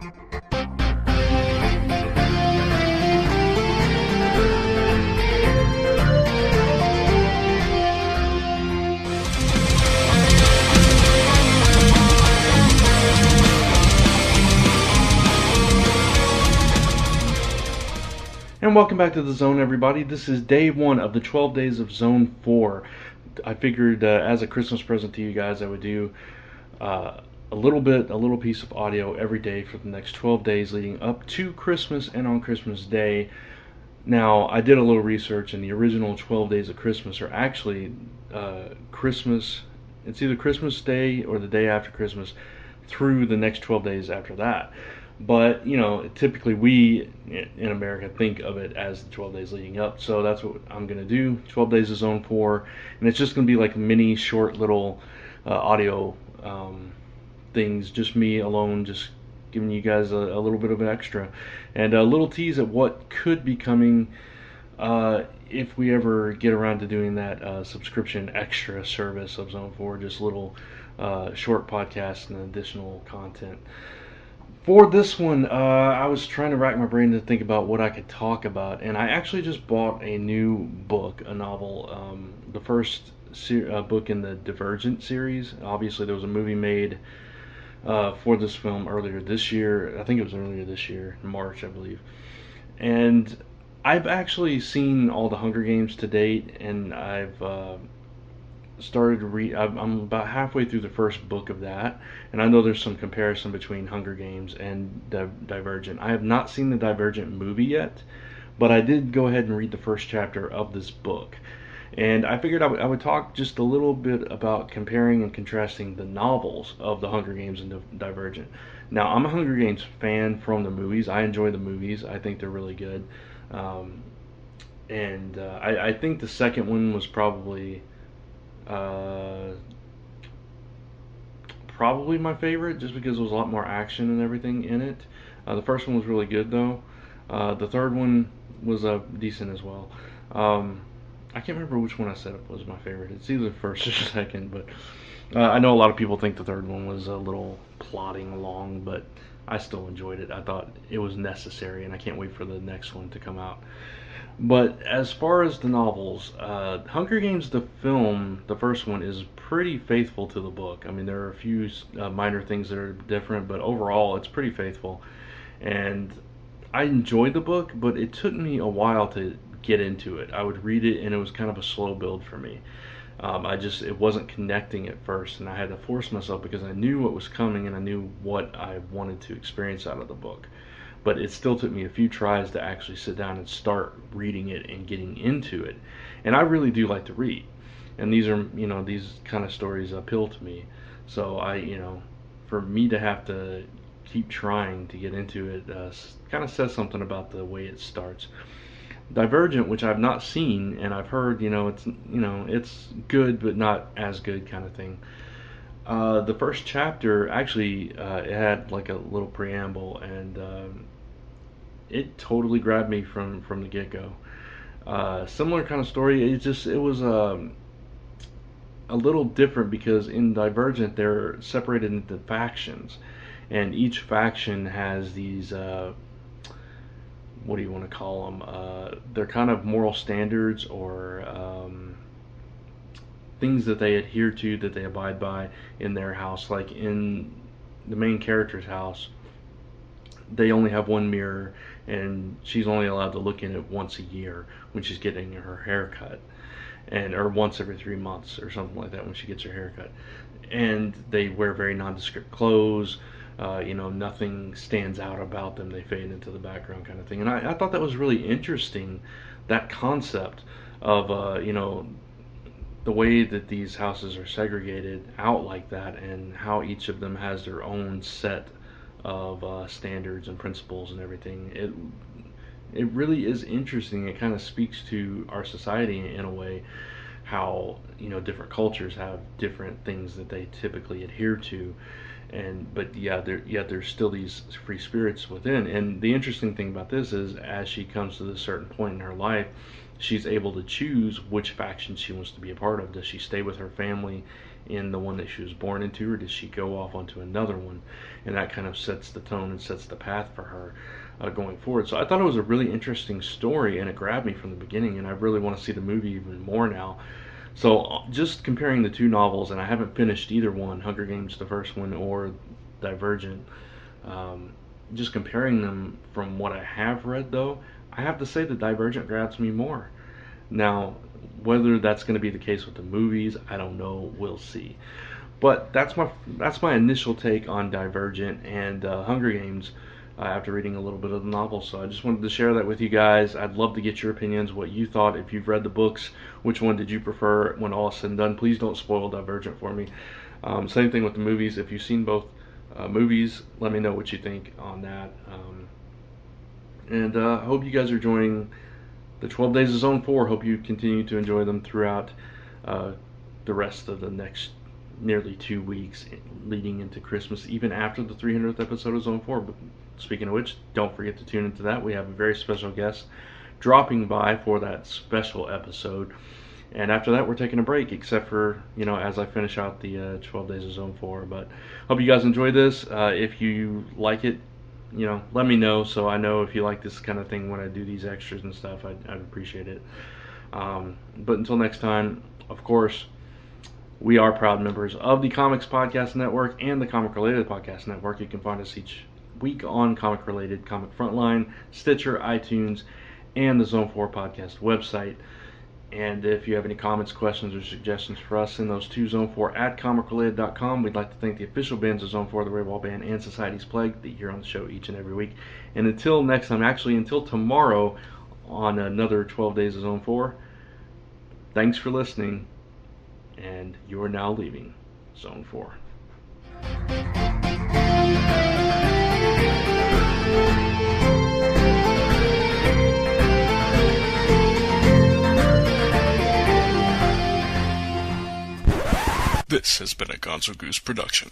And welcome back to the Zone, everybody. This is day one of the 12 days of Zone 4. I figured as a Christmas present to you guys, I would do a little piece of audio every day for the next 12 days leading up to Christmas and on Christmas Day. Now, I did a little research, and the original 12 days of Christmas are actually Christmas. It's either Christmas Day or the day after Christmas through the next 12 days after that. But, you know, typically we in America think of it as the 12 days leading up. So that's what I'm going to do. 12 days of Zone 4. And it's just going to be like mini, short little audio things. Just me alone, just giving you guys a little bit of an extra. And a little tease at what could be coming if we ever get around to doing that subscription extra service of Zone 4. Just little short podcasts and additional content. For this one, I was trying to rack my brain to think about what I could talk about, and I actually just bought a new book, a novel, the first book in the Divergent series. Obviously, there was a movie made for this film earlier this year. I think it was earlier this year, in March, I believe. And I've actually seen all the Hunger Games to date, and I've started to read. I'm about halfway through the first book of that, and I know there's some comparison between Hunger Games and Divergent. I have not seen the Divergent movie yet, but I did go ahead and read the first chapter of this book, and I figured I would talk just a little bit about comparing and contrasting the novels of the Hunger Games and Divergent. Now, I'm a Hunger Games fan from the movies. I enjoy the movies. I think they're really good, and I think the second one was probably my favorite, just because there was a lot more action and everything in it. The first one was really good, though. The third one was decent as well. I can't remember which one I said was my favorite. It's either the first or second, but I know a lot of people think the third one was a little plodding along, but I still enjoyed it. I thought it was necessary, and I can't wait for the next one to come out. But as far as the novels, Hunger Games, the film, the first one, is pretty faithful to the book. I mean, there are a few minor things that are different, but overall, it's pretty faithful. And I enjoyed the book, but it took me a while to get into it. I would read it, and it was kind of a slow build for me. It wasn't connecting at first, and I had to force myself because I knew what was coming, and I knew what I wanted to experience out of the book. But it still took me a few tries to actually sit down and start reading it and getting into it. And I really do like to read. And these kind of stories appeal to me. So for me to have to keep trying to get into it kind of says something about the way it starts. Divergent, which I've not seen, and I've heard, it's good but not as good kind of thing. The first chapter actually it had like a little preamble, and it totally grabbed me from the get-go. Similar kind of story. It was a little different because in Divergent they're separated into factions, and each faction has these what do you want to call them? They're kind of moral standards or things that they adhere to, that they abide by in their house. Like in the main character's house, they only have one mirror, and she's only allowed to look in it once a year when she's getting her hair cut, or once every 3 months or something like that when she gets her hair cut. And they wear very nondescript clothes. Nothing stands out about them. They fade into the background kind of thing. And I thought that was really interesting, that concept of, the way that these houses are segregated out like that, and how each of them has their own set of standards and principles and everything. It really is interesting. It kind of speaks to our society in a way, how different cultures have different things that they typically adhere to, but there's still these free spirits within. And the interesting thing about this is, as she comes to this certain point in her life, she's able to choose which faction she wants to be a part of. Does she stay with her family in the one that she was born into, or does she go off onto another one? And that kind of sets the tone and sets the path for her going forward. So I thought it was a really interesting story, and it grabbed me from the beginning, and I really want to see the movie even more now. So just comparing the two novels, and I haven't finished either one, Hunger Games, the first one, or Divergent. Um, just comparing them from what I have read, though, I have to say that Divergent grabs me more. Now, whether that's going to be the case with the movies, I don't know. We'll see. But that's my initial take on Divergent and Hunger Games after reading a little bit of the novel. So I just wanted to share that with you guys. I'd love to get your opinions, what you thought. If you've read the books, which one did you prefer when all is said and done? Please don't spoil Divergent for me. Same thing with the movies. If you've seen both movies, let me know what you think on that. And I hope you guys are enjoying the 12 Days of Zone 4. Hope you continue to enjoy them throughout the rest of the next nearly 2 weeks leading into Christmas, even after the 300th episode of Zone 4. But speaking of which, don't forget to tune into that. We have a very special guest dropping by for that special episode. And after that, we're taking a break, except for, as I finish out the 12 Days of Zone 4. But hope you guys enjoy this. If you like it, let me know so I know if you like this kind of thing when I do these extras and stuff. I'd appreciate it. But until next time, of course, we are proud members of the Comics Podcast Network and the Comic Related Podcast Network. You can find us each week on Comic Related, Comic Frontline, Stitcher, iTunes, and the Zone 4 Podcast website. And if you have any comments, questions, or suggestions for us, send those to Zone4 at comicrelated.com. We'd like to thank the official bands of Zone 4, the Red Wall Band, and Society's Plague that you hear on the show each and every week. And until next time, actually until tomorrow on another 12 Days of Zone 4, thanks for listening, and you are now leaving Zone 4. This has been a Gonzo Goose production.